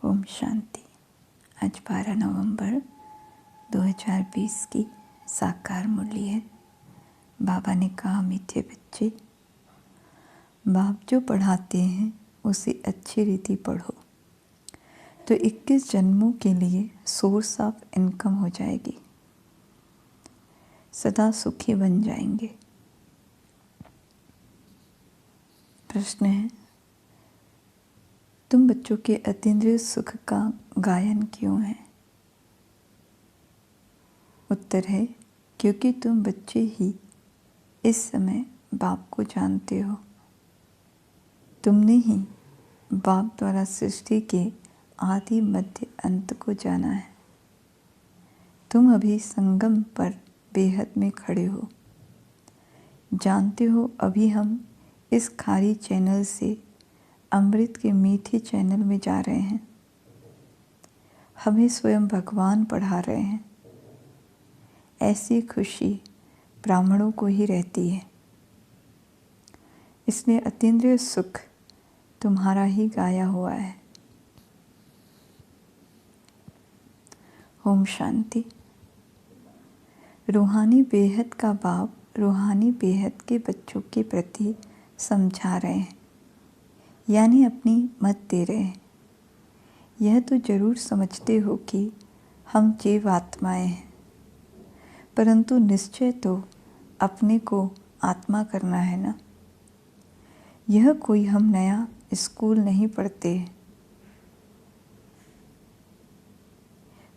ओम शांति। आज 12 नवंबर 2020 की साकार मुरली है। बाबा ने कहा, मीठे बच्चे, बाप जो पढ़ाते हैं उसे अच्छी रीति पढ़ो तो 21 जन्मों के लिए सोर्स ऑफ इनकम हो जाएगी, सदा सुखी बन जाएंगे। प्रश्न है, तुम बच्चों के अतीन्द्रिय सुख का गायन क्यों है? उत्तर है, क्योंकि तुम बच्चे ही इस समय बाप को जानते हो। तुमने ही बाप द्वारा सृष्टि के आदि मध्य अंत को जाना है। तुम अभी संगम पर बेहद में खड़े हो। जानते हो, अभी हम इस खारी चैनल से अमृत के मीठे चैनल में जा रहे हैं। हमें स्वयं भगवान पढ़ा रहे हैं। ऐसी खुशी ब्राह्मणों को ही रहती है। इसलिए अतीन्द्रिय सुख तुम्हारा ही गाया हुआ है। ओम शांति। रूहानी बेहद का बाप रूहानी बेहद के बच्चों के प्रति समझा रहे हैं, यानी अपनी मत दे रहे हैं। यह तो जरूर समझते हो कि हम जीव आत्माएं हैं, परंतु निश्चय तो अपने को आत्मा करना है ना। यह कोई हम नया स्कूल नहीं पढ़ते।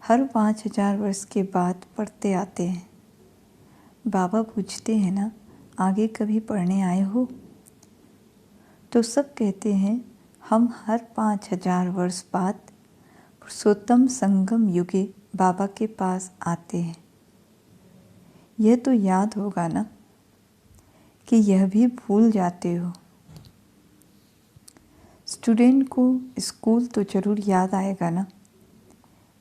हर 5000 वर्ष के बाद पढ़ते आते हैं। बाबा पूछते हैं ना, आगे कभी पढ़ने आए हो? तो सब कहते हैं, हम हर 5000 वर्ष बाद पुरुषोत्तम संगम युगे बाबा के पास आते हैं। यह तो याद होगा ना कि यह भी भूल जाते हो। स्टूडेंट को स्कूल तो जरूर याद आएगा ना।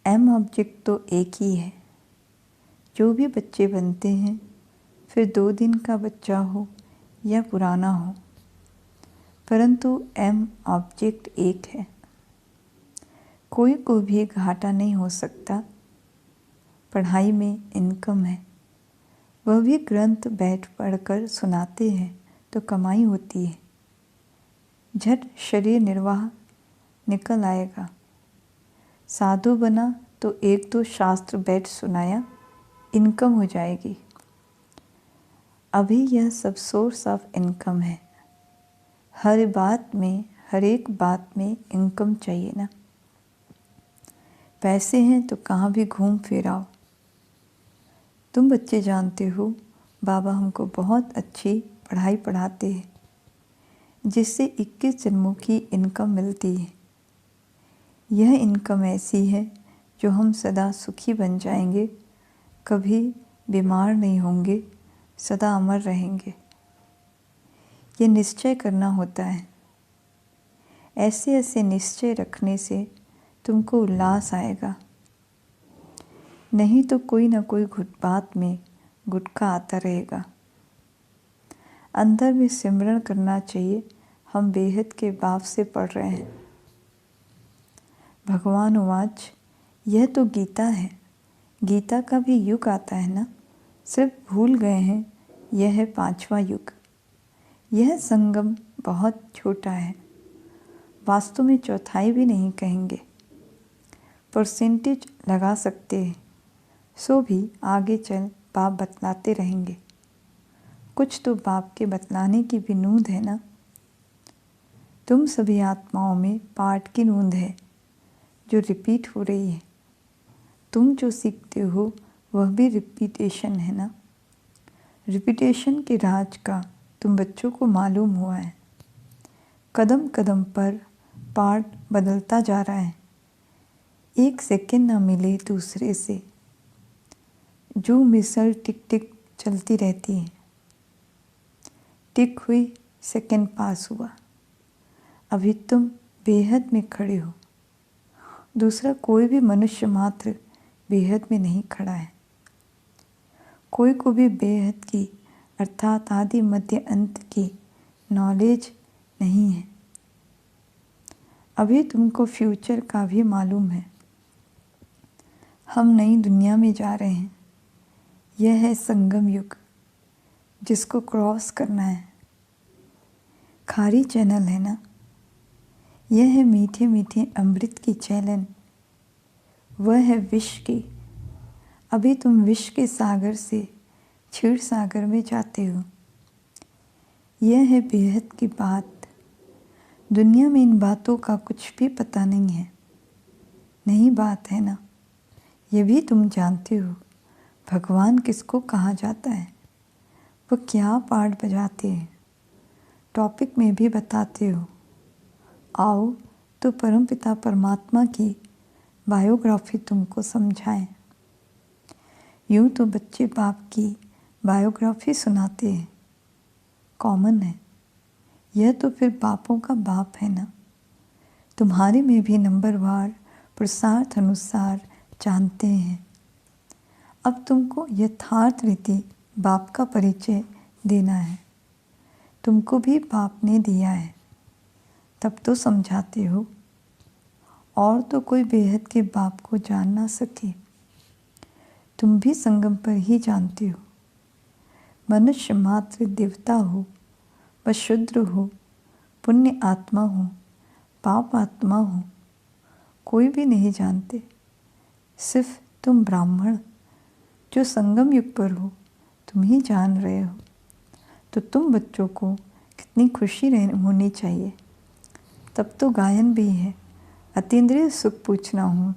एम ऑब्जेक्ट तो एक ही है। जो भी बच्चे बनते हैं, फिर 2 दिन का बच्चा हो या पुराना हो, परंतु एम ऑब्जेक्ट एक है। कोई को भी घाटा नहीं हो सकता। पढ़ाई में इनकम है। वह भी ग्रंथ बैठ पढ़कर सुनाते हैं तो कमाई होती है। झट शरीर निर्वाह निकल आएगा। साधु बना तो 1-2 शास्त्र बैठ सुनाया, इनकम हो जाएगी। अभी यह सब सोर्स ऑफ इनकम है। हर बात में, हर एक बात में इनकम चाहिए ना। पैसे हैं तो कहाँ भी घूम फिर आओ। तुम बच्चे जानते हो, बाबा हमको बहुत अच्छी पढ़ाई पढ़ाते हैं, जिससे 21 जन्मों की इनकम मिलती है। यह इनकम ऐसी है जो हम सदा सुखी बन जाएंगे, कभी बीमार नहीं होंगे, सदा अमर रहेंगे। ये निश्चय करना होता है। ऐसे ऐसे निश्चय रखने से तुमको उल्लास आएगा। नहीं तो कोई ना कोई बात में गुटका आता रहेगा। अंदर में सिमरण करना चाहिए, हम बेहद के बाप से पढ़ रहे हैं। भगवान उवाच, यह तो गीता है। गीता का भी युग आता है ना। सिर्फ भूल गए हैं, यह है 5वां युग। यह संगम बहुत छोटा है। वास्तव में चौथाई भी नहीं कहेंगे। परसेंटेज लगा सकते हैं। सो भी आगे चल बाप बतलाते रहेंगे। कुछ तो बाप के बतलाने की भी नूंद है ना। तुम सभी आत्माओं में पाठ की नूंद है जो रिपीट हो रही है। तुम जो सीखते हो वह भी रिपीटेशन है ना। रिपीटेशन के राज का तुम बच्चों को मालूम हुआ है। कदम कदम पर पाठ बदलता जा रहा है। 1 सेकंड ना मिले दूसरे से। जो मिसल टिक टिक चलती रहती है। टिक हुई, सेकंड पास हुआ। अभी तुम बेहद में खड़े हो। दूसरा कोई भी मनुष्य मात्र बेहद में नहीं खड़ा है। कोई को भी बेहद की अर्थात आदि मध्य अंत की नॉलेज नहीं है। अभी तुमको फ्यूचर का भी मालूम है। हम नई दुनिया में जा रहे हैं। यह है संगम युग, जिसको क्रॉस करना है। खारी चैनल है ना। यह है मीठे मीठे अमृत की चैलन। वह है विष की। अभी तुम विष के सागर से क्षीर सागर में जाते हो। यह है बेहद की बात। दुनिया में इन बातों का कुछ भी पता नहीं है। नहीं बात है ना। यह भी तुम जानते हो भगवान किसको कहा जाता है, वो क्या पार्ट बजाते हैं, टॉपिक में भी बताते हो। आओ तो परमपिता परमात्मा की बायोग्राफी तुमको समझाएं। यूँ तो बच्चे बाप की बायोग्राफी सुनाते हैं, कॉमन है। यह तो फिर बापों का बाप है ना। तुम्हारे में भी नंबरवार पुरुषार्थ अनुसार जानते हैं। अब तुमको यथार्थ रीति बाप का परिचय देना है। तुमको भी बाप ने दिया है, तब तो समझाते हो। और तो कोई बेहद के बाप को जान ना सके। तुम भी संगम पर ही जानते हो। मनुष्य मात्र देवता हो, व शूद्र हो, पुण्य आत्मा हो, पाप आत्मा हो, कोई भी नहीं जानते। सिर्फ तुम ब्राह्मण जो संगम युग पर हो, तुम ही जान रहे हो। तो तुम बच्चों को कितनी खुशी होनी चाहिए। तब तो गायन भी है। अतीन्द्रिय सुख पूछना हो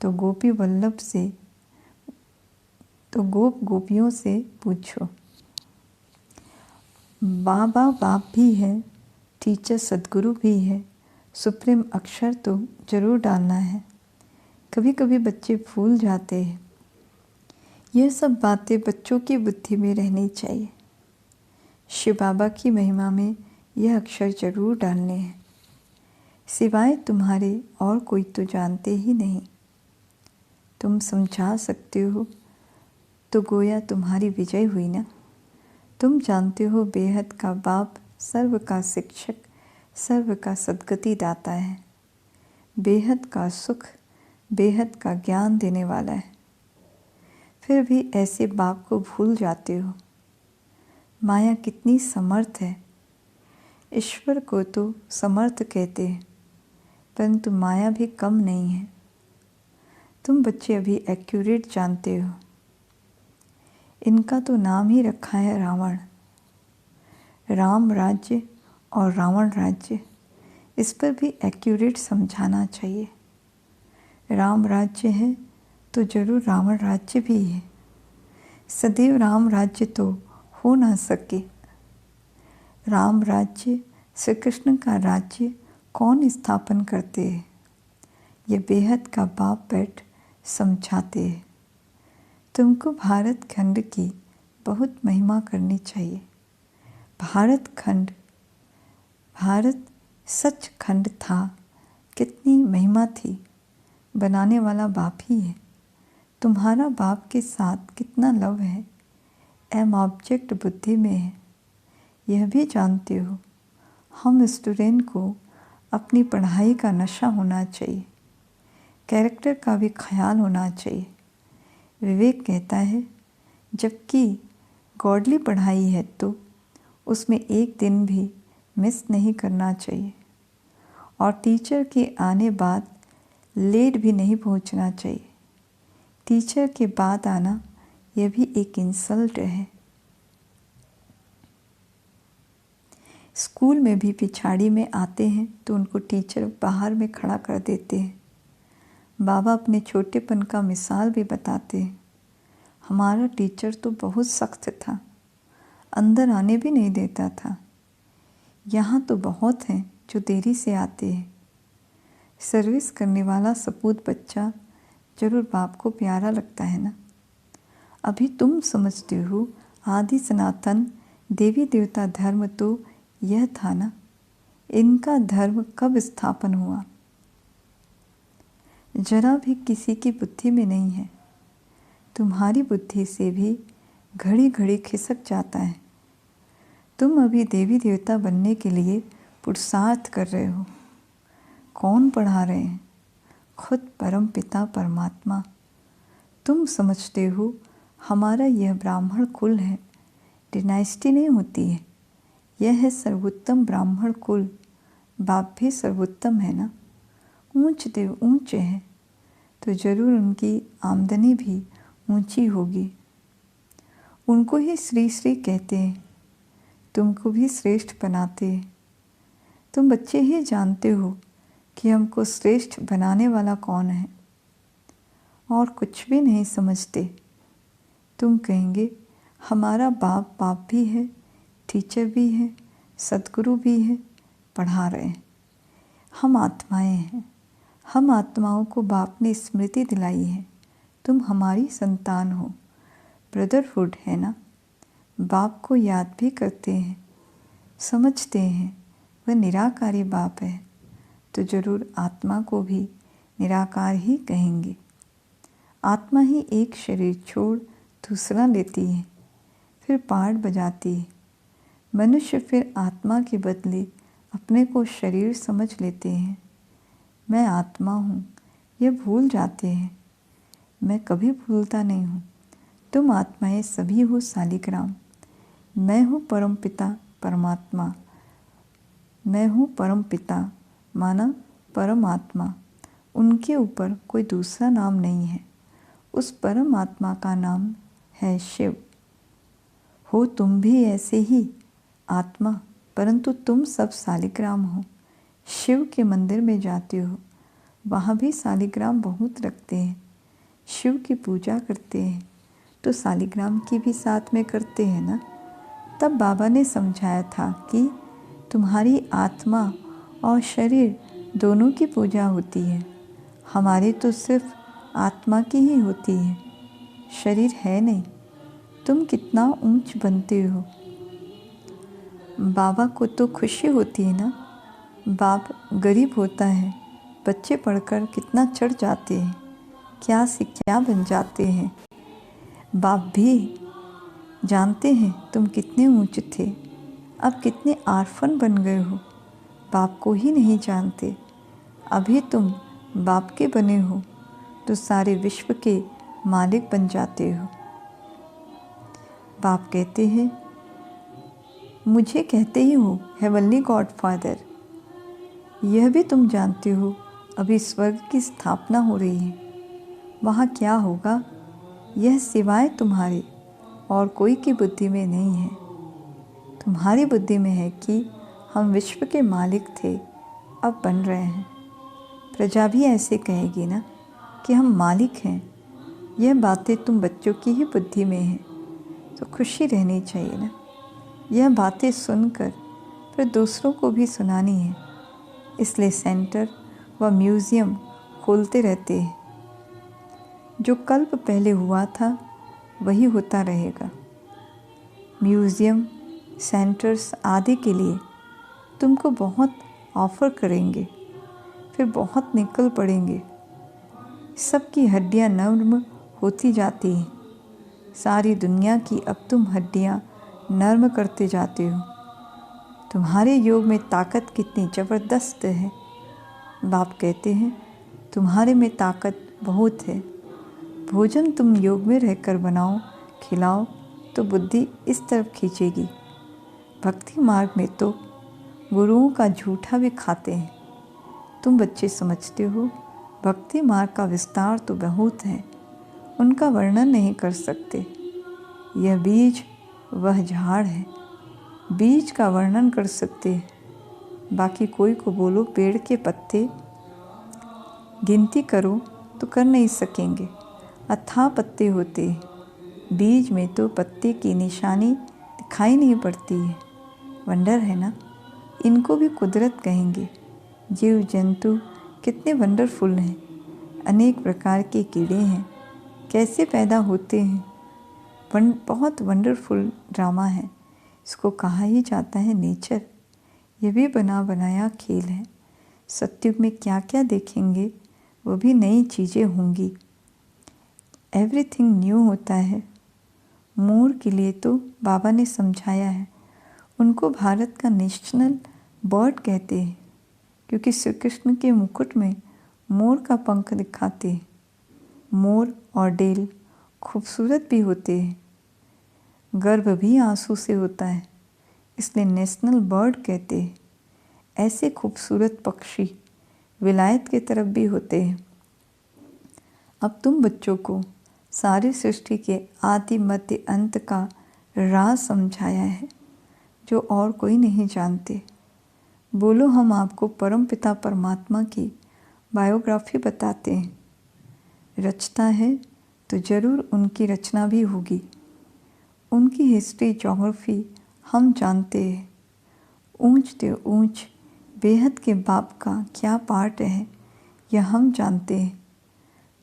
तो गोपी वल्लभ से, तो गोपियों से पूछो। बाबा बाप भी है, टीचर सदगुरु भी है। सुप्रीम अक्षर तो जरूर डालना है। कभी कभी बच्चे भूल जाते हैं। यह सब बातें बच्चों की बुद्धि में रहनी चाहिए। शिव बाबा की महिमा में यह अक्षर जरूर डालने हैं। सिवाय तुम्हारे और कोई तो जानते ही नहीं। तुम समझा सकते हो तो गोया तुम्हारी विजय हुई ना। तुम जानते हो बेहद का बाप सर्व का शिक्षक, सर्व का सद्गति दाता है। बेहद का सुख, बेहद का ज्ञान देने वाला है। फिर भी ऐसे बाप को भूल जाते हो। माया कितनी समर्थ है। ईश्वर को तो समर्थ कहते हैं, परंतु माया भी कम नहीं है। तुम बच्चे अभी एक्यूरेट जानते हो। इनका तो नाम ही रखा है रावण। राम राज्य और रावण राज्य, इस पर भी एक्यूरेट समझाना चाहिए। राम राज्य है तो जरूर रावण राज्य भी है। सदैव राम राज्य तो हो ना सके। राम राज्य, श्री कृष्ण का राज्य कौन स्थापन करते हैं, ये बेहद का बाप बैठ समझाते हैं। तुमको भारत खंड की बहुत महिमा करनी चाहिए। भारत सच खंड था, कितनी महिमा थी। बनाने वाला बाप ही है। तुम्हारा बाप के साथ कितना लव है, एम ऑब्जेक्ट बुद्धि में है। यह भी जानते हो। हम स्टूडेंट को अपनी पढ़ाई का नशा होना चाहिए, कैरेक्टर का भी ख्याल होना चाहिए। विवेक कहता है जबकि गॉडली पढ़ाई है तो उसमें एक दिन भी मिस नहीं करना चाहिए। और टीचर के आने बाद लेट भी नहीं पहुंचना चाहिए। टीचर के बाद आना यह भी एक इंसल्ट है। स्कूल में भी पिछाड़ी में आते हैं तो उनको टीचर बाहर में खड़ा कर देते हैं। बाबा अपने छोटेपन का मिसाल भी बताते हैं। हमारा टीचर तो बहुत सख्त था, अंदर आने भी नहीं देता था। यहाँ तो बहुत हैं जो देरी से आते हैं। सर्विस करने वाला सपूत बच्चा जरूर बाप को प्यारा लगता है ना। अभी तुम समझते हो आदि सनातन देवी देवता धर्म तो यह था ना। इनका धर्म कब स्थापन हुआ, जरा भी किसी की बुद्धि में नहीं है। तुम्हारी बुद्धि से भी घड़ी घड़ी खिसक जाता है। तुम अभी देवी देवता बनने के लिए पुरुषार्थ कर रहे हो। कौन पढ़ा रहे हैं? खुद परम पिता परमात्मा। तुम समझते हो हमारा यह ब्राह्मण कुल है, डिनाइस्टी नहीं होती है, यह है सर्वोत्तम ब्राह्मण कुल। बाप भी सर्वोत्तम है ना, ऊंच देव ऊंचे हैं, तो जरूर उनकी आमदनी भी ऊंची होगी। उनको ही श्री श्री कहते हैं, तुमको भी श्रेष्ठ बनाते हैं। तुम बच्चे ही जानते हो कि हमको श्रेष्ठ बनाने वाला कौन है, और कुछ भी नहीं समझते। तुम कहेंगे हमारा बाप बाप भी है, टीचर भी है, सद्गुरु भी है, पढ़ा रहे हैं। हम आत्माएं हैं, हम आत्माओं को बाप ने स्मृति दिलाई है, तुम हमारी संतान हो, ब्रदरहुड है ना। बाप को याद भी करते हैं, समझते हैं वह निराकारी बाप है, तो जरूर आत्मा को भी निराकार ही कहेंगे। आत्मा ही एक शरीर छोड़ दूसरा लेती है, फिर पाठ बजाती है। मनुष्य फिर आत्मा के बदले अपने को शरीर समझ लेते हैं। मैं आत्मा हूँ, यह भूल जाते हैं। मैं कभी भूलता नहीं हूँ। तुम आत्माएं सभी हो सालिग्राम। मैं हूँ परम पिता परमात्मा। मैं हूँ परम पिता माना परम आत्मा। उनके ऊपर कोई दूसरा नाम नहीं है। उस परम आत्मा का नाम है शिव। हो तुम भी ऐसे ही आत्मा, परंतु तुम सब सालिग्राम हो। शिव के मंदिर में जाते हो, वहाँ भी सालिग्राम बहुत रखते हैं। शिव की पूजा करते हैं तो सालिग्राम की भी साथ में करते हैं ना। तब बाबा ने समझाया था कि तुम्हारी आत्मा और शरीर दोनों की पूजा होती है। हमारी तो सिर्फ आत्मा की ही होती है, शरीर है नहीं। तुम कितना ऊंच बनते हो। बाबा को तो खुशी होती है ना। बाप गरीब होता है, बच्चे पढ़कर कितना चढ़ जाते हैं, क्या से क्या बन जाते हैं। बाप भी जानते हैं तुम कितने ऊंचे थे, अब कितने आर्फन बन गए हो। बाप को ही नहीं जानते। अभी तुम बाप के बने हो तो सारे विश्व के मालिक बन जाते हो। बाप कहते हैं, मुझे कहते ही हो हेवनली गॉड फादर। यह भी तुम जानते हो अभी स्वर्ग की स्थापना हो रही है। वहाँ क्या होगा यह सिवाय तुम्हारे और कोई की बुद्धि में नहीं है। तुम्हारी बुद्धि में है कि हम विश्व के मालिक थे, अब बन रहे हैं। प्रजा भी ऐसे कहेगी ना कि हम मालिक हैं। यह बातें तुम बच्चों की ही बुद्धि में हैं, तो खुशी रहनी चाहिए ना। यह बातें सुनकर फिर दूसरों को भी सुनानी है। इसलिए सेंटर व म्यूज़ियम खोलते रहते हैं। जो कल्प पहले हुआ था वही होता रहेगा। म्यूज़ियम, सेंटर्स आदि के लिए तुमको बहुत ऑफ़र करेंगे, फिर बहुत निकल पड़ेंगे। सबकी हड्डियाँ नर्म होती जाती हैं। सारी दुनिया की अब तुम हड्डियाँ नर्म करते जाते हो। तुम्हारे योग में ताकत कितनी ज़बरदस्त है। बाप कहते हैं तुम्हारे में ताकत बहुत है। भोजन तुम योग में रहकर बनाओ, खिलाओ तो बुद्धि इस तरफ खींचेगी। भक्ति मार्ग में तो गुरुओं का झूठा भी खाते हैं। तुम बच्चे समझते हो भक्ति मार्ग का विस्तार तो बहुत है, उनका वर्णन नहीं कर सकते। यह बीज वह झाड़ है, बीज का वर्णन कर सकते हैं। बाकी कोई को बोलो पेड़ के पत्ते गिनती करो तो कर नहीं सकेंगे, अथाह पत्ते होते हैं। बीज में तो पत्ते की निशानी दिखाई नहीं पड़ती है। वंडर है ना। इनको भी कुदरत कहेंगे। जीव जंतु कितने वंडरफुल हैं। अनेक प्रकार के कीड़े हैं, कैसे पैदा होते हैं। बहुत वंडरफुल ड्रामा है। इसको कहा ही जाता है नेचर। यह भी बना बनाया खेल है। सत्युग में क्या क्या देखेंगे, वो भी नई चीज़ें होंगी। एवरीथिंग न्यू होता है। मोर के लिए तो बाबा ने समझाया है, उनको भारत का नेशनल बर्ड कहते हैं, क्योंकि श्री कृष्ण के मुकुट में मोर का पंख दिखाते हैं। मोर और डेल खूबसूरत भी होते हैं। गर्भ भी आंसू से होता है, इसलिए नेशनल बर्ड कहते हैं। ऐसे खूबसूरत पक्षी विलायत की तरफ भी होते हैं। अब तुम बच्चों को सारी सृष्टि के आदि मध्य अंत का राज समझाया है, जो और कोई नहीं जानते। बोलो, हम आपको परम पिता परमात्मा की बायोग्राफी बताते हैं। रचता है तो ज़रूर उनकी रचना भी होगी। उनकी हिस्ट्री ज्योग्राफी हम जानते हैं। ऊंच ते ऊंच बेहद के बाप का क्या पार्ट है, यह हम जानते हैं।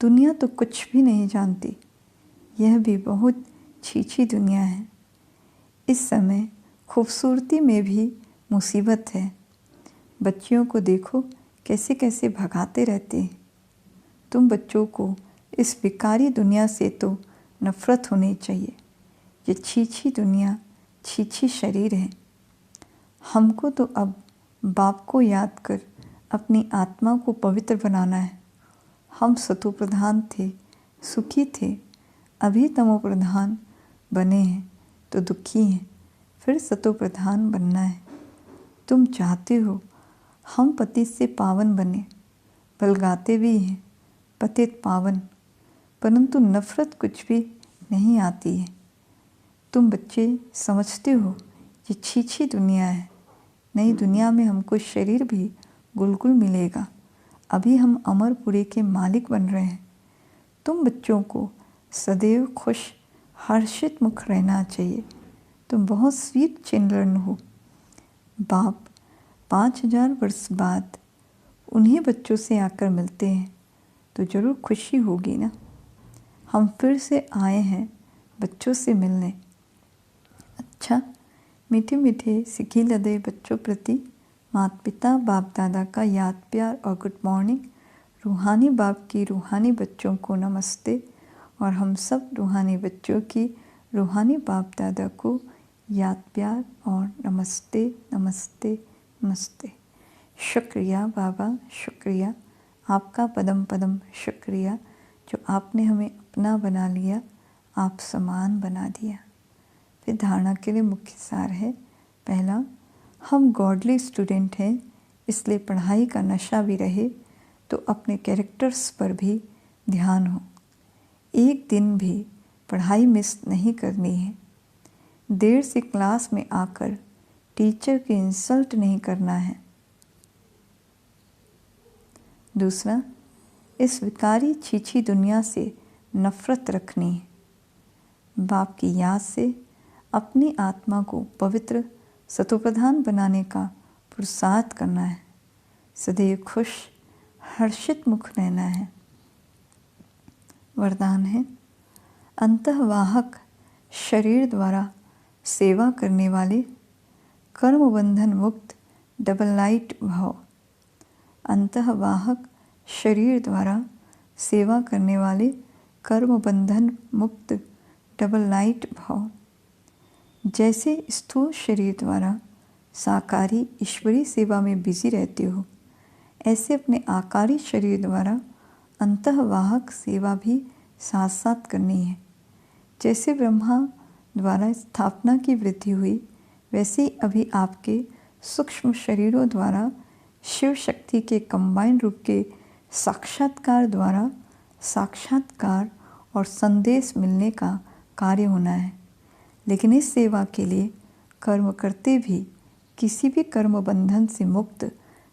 दुनिया तो कुछ भी नहीं जानती। यह भी बहुत छीछी दुनिया है। इस समय खूबसूरती में भी मुसीबत है। बच्चियों को देखो कैसे कैसे भगाते रहते हैं। तुम बच्चों को इस बेकारी दुनिया से तो नफरत होनी चाहिए। ये छीछी दुनिया, छीछी शरीर है। हमको तो अब बाप को याद कर अपनी आत्मा को पवित्र बनाना है। हम सतो प्रधान थे, सुखी थे, अभी तमो प्रधान बने हैं तो दुखी हैं। फिर सतो प्रधान बनना है। तुम चाहते हो हम पतित से पावन बने, बलगाते भी हैं पतित पावन, परंतु नफरत कुछ भी नहीं आती है। तुम बच्चे समझते हो ये छीछी दुनिया है। नई दुनिया में हमको शरीर भी गुलगुल मिलेगा। अभी हम अमरपुरी के मालिक बन रहे हैं। तुम बच्चों को सदैव खुश हर्षित मुख रहना चाहिए। तुम बहुत स्वीट चिल्ड्रन हो। बाप 5000 वर्ष बाद उन्हीं बच्चों से आकर मिलते हैं तो ज़रूर खुशी होगी ना। हम फिर से आए हैं बच्चों से मिलने। अच्छा, मीठे मीठे सिखी लदे बच्चों प्रति माता पिता बाप दादा का याद प्यार और गुड मॉर्निंग। रूहानी बाप की रूहानी बच्चों को नमस्ते, और हम सब रूहानी बच्चों की रूहानी बाप दादा को याद प्यार और नमस्ते नमस्ते नमस्ते। शुक्रिया बाबा, शुक्रिया आपका पदम पदम शुक्रिया, जो आपने हमें अपना बना लिया, आप समान बना दिया। फिर धारणा के लिए मुख्य सार है। पहला, हम गॉडली स्टूडेंट हैं, इसलिए पढ़ाई का नशा भी रहे तो अपने कैरेक्टर्स पर भी ध्यान हो। एक दिन भी पढ़ाई मिस नहीं करनी है। देर से क्लास में आकर टीचर की इंसल्ट नहीं करना है। दूसरा, इस विकारी छीछी दुनिया से नफरत रखनी है। बाप की याद से अपनी आत्मा को पवित्र सतोप्रधान बनाने का पुरुषार्थ करना है। सदैव खुश हर्षित मुख रहना है। वरदान है, अंतःवाहक शरीर द्वारा सेवा करने वाले कर्म बंधन मुक्त डबल लाइट भाव। अंतःवाहक शरीर द्वारा सेवा करने वाले कर्म बंधन मुक्त डबल लाइट भाव। जैसे स्थूल शरीर द्वारा साकारी ईश्वरी सेवा में बिजी रहते हो, ऐसे अपने आकारी शरीर द्वारा अंतःवाहक सेवा भी साथ साथ करनी है। जैसे ब्रह्मा द्वारा स्थापना की वृद्धि हुई, वैसे ही अभी आपके सूक्ष्म शरीरों द्वारा शिव शक्ति के कंबाइंड रूप के साक्षात्कार द्वारा साक्षात्कार और संदेश मिलने का कार्य होना है। लेकिन इस सेवा के लिए कर्म करते भी किसी भी कर्म बंधन से मुक्त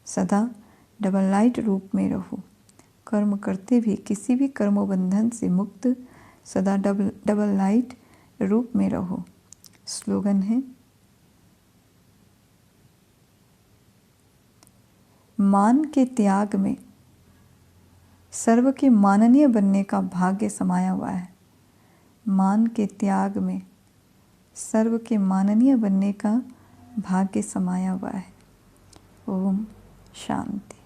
सदा डबल लाइट रूप में रहो। कर्म करते भी किसी भी कर्म बंधन से मुक्त सदा डबल लाइट रूप में रहो। स्लोगन है, मान के त्याग में सर्व के माननीय बनने का भाग्य समाया हुआ है। मान के त्याग में सर्व के माननीय बनने का भाग्य समाया हुआ है। ओम शांति।